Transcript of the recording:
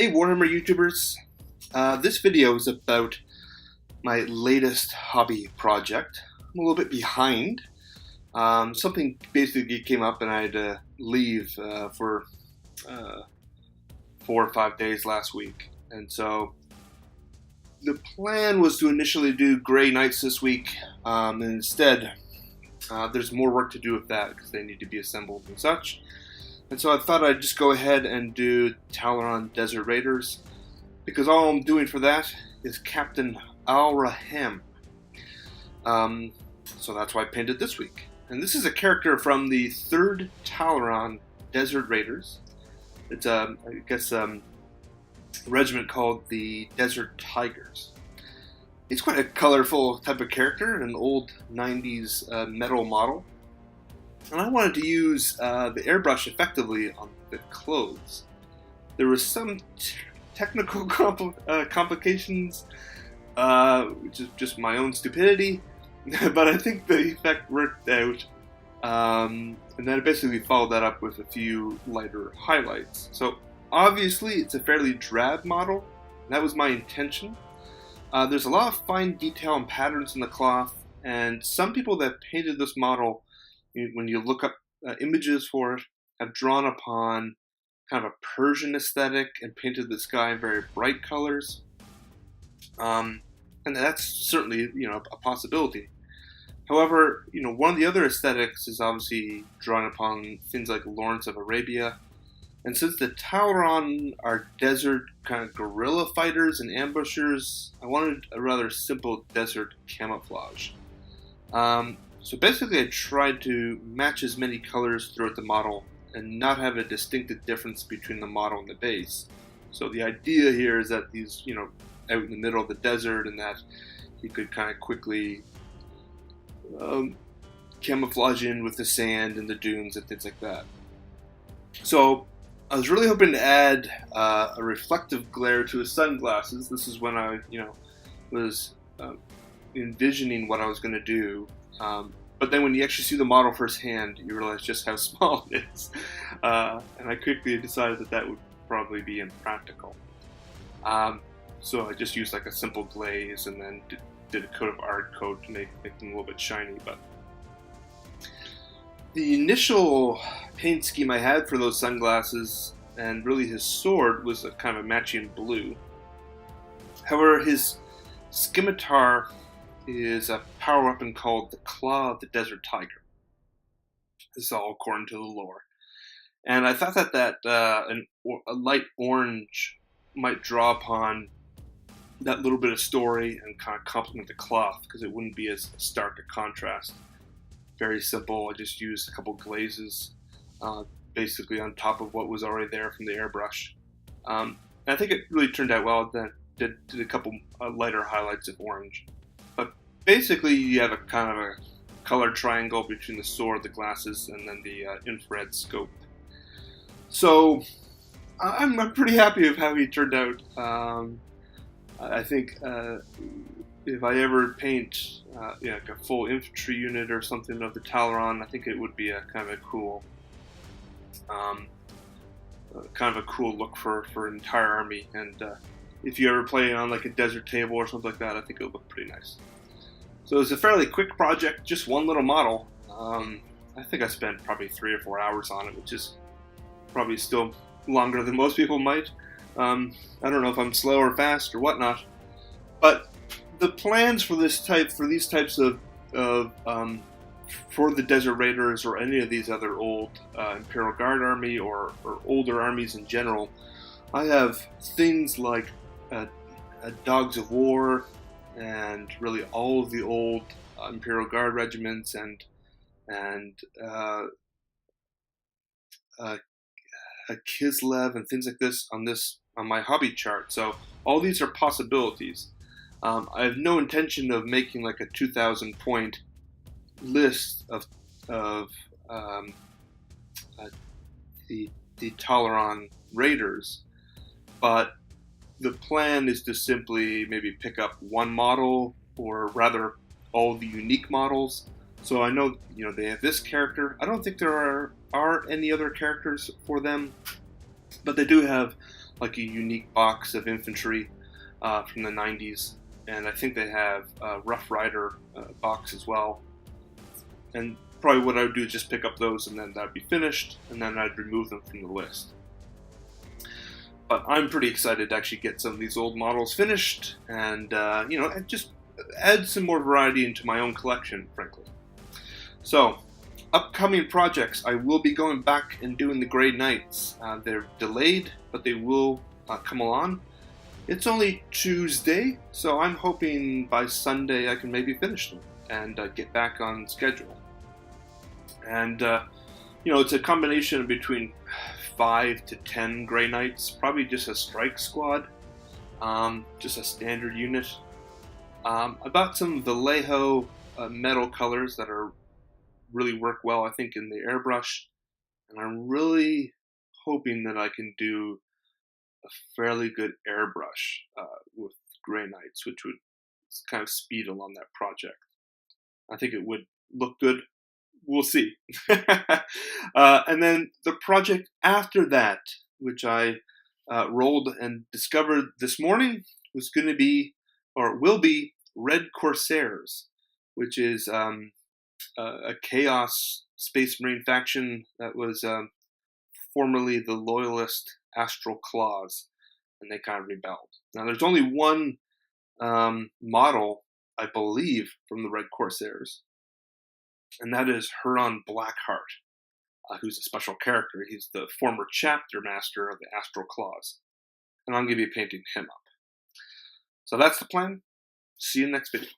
Hey Warhammer YouTubers, this video is about my latest hobby project. I'm a little bit behind. Something basically came up and I had to leave for 4 or 5 days last week. And so the plan was to initially do Grey Knights this week, and instead there's more work to do with that because they need to be assembled and such. And so I thought I'd just go ahead and do Tallarn Desert Raiders, because all I'm doing for that is Captain Al-Rahim. So that's why I painted this week. And this is a character from the 3rd Tallarn Desert Raiders. It's a regiment called the Desert Tigers. He's quite a colorful type of character, an old 90s metal model. And I wanted to use the airbrush effectively on the clothes. There was some technical complications, which is just my own stupidity, but I think the effect worked out. And then I basically followed that up with a few lighter highlights. So obviously it's a fairly drab model. That was my intention. There's a lot of fine detail and patterns in the cloth, and some people that painted this model, when you look up images for it, have drawn upon kind of a Persian aesthetic and painted the sky in very bright colors. And that's certainly, a possibility. However, one of the other aesthetics is obviously drawn upon things like Lawrence of Arabia. And since the Tallarn are desert kind of guerrilla fighters and ambushers, I wanted a rather simple desert camouflage. So basically I tried to match as many colors throughout the model and not have a distinctive difference between the model and the base. So the idea here is that these, out in the middle of the desert, and that you could kind of quickly camouflage in with the sand and the dunes and things like that. So I was really hoping to add a reflective glare to his sunglasses. This is when I, was envisioning what I was going to do. But then when you actually see the model firsthand, you realize just how small it is. And I quickly decided that would probably be impractical. So I just used like a simple glaze and then did a coat of art coat to make them a little bit shiny. But the initial paint scheme I had for those sunglasses, and really his sword, was a kind of matching blue. However, his scimitar is a power weapon called the Claw of the Desert Tiger. This is all according to the lore. And I thought that a light orange might draw upon that little bit of story and kind of complement the cloth, because it wouldn't be as stark a contrast. Very simple. I just used a couple glazes basically on top of what was already there from the airbrush. And I think it really turned out well. Then did a couple lighter highlights of orange. But basically you have a kind of a color triangle between the sword, the glasses, and then the infrared scope. So I'm pretty happy with how he turned out. I think if I ever paint like a full infantry unit or something of the Tallarn, I think it would be a kind of a cool look for an entire army. And if you ever play on like a desert table or something like that, I think it would look pretty nice. So it's a fairly quick project, just one little model. I think I spent probably 3 or 4 hours on it, which is probably still longer than most people might. I don't know if I'm slow or fast or whatnot, but the plans for these types of for the Desert Raiders or any of these other old Imperial Guard army or older armies in general, I have things like Dogs of War and really all of the old Imperial Guard regiments and a Kislev and things like this on my hobby chart. So all these are possibilities. I have no intention of making like a 2,000 point list of the Tallarn Raiders, but the plan is to simply maybe pick up one model, or rather all the unique models. So I know they have this character. I don't think there are any other characters for them, but they do have like a unique box of infantry from the 90s, and I think they have a Rough Rider box as well. And probably what I would do is just pick up those, and then that'd be finished, and then I'd remove them from the list. But I'm pretty excited to actually get some of these old models finished, and just add some more variety into my own collection, frankly. So, upcoming projects, I will be going back and doing the Grey Knights. They're delayed, but they will come along. It's only Tuesday, so I'm hoping by Sunday I can maybe finish them and get back on schedule. And, it's a combination between 5 to 10 Grey Knights, probably just a strike squad, just a standard unit. I bought some Vallejo metal colors that really work well, I think, in the airbrush, and I'm really hoping that I can do a fairly good airbrush with Grey Knights, which would kind of speed along that project. I think it would look good. We'll see. And then the project after that, which I rolled and discovered this morning, was going to be, or will be, Red Corsairs, which is a Chaos Space Marine faction that was formerly the Loyalist Astral Claws, and they kind of rebelled. Now, there's only one model, I believe, from the Red Corsairs, and that is Huron Blackheart, who's a special character. He's the former chapter master of the Astral Claws, and I'm going to be painting him up. So that's the plan. See you in the next video.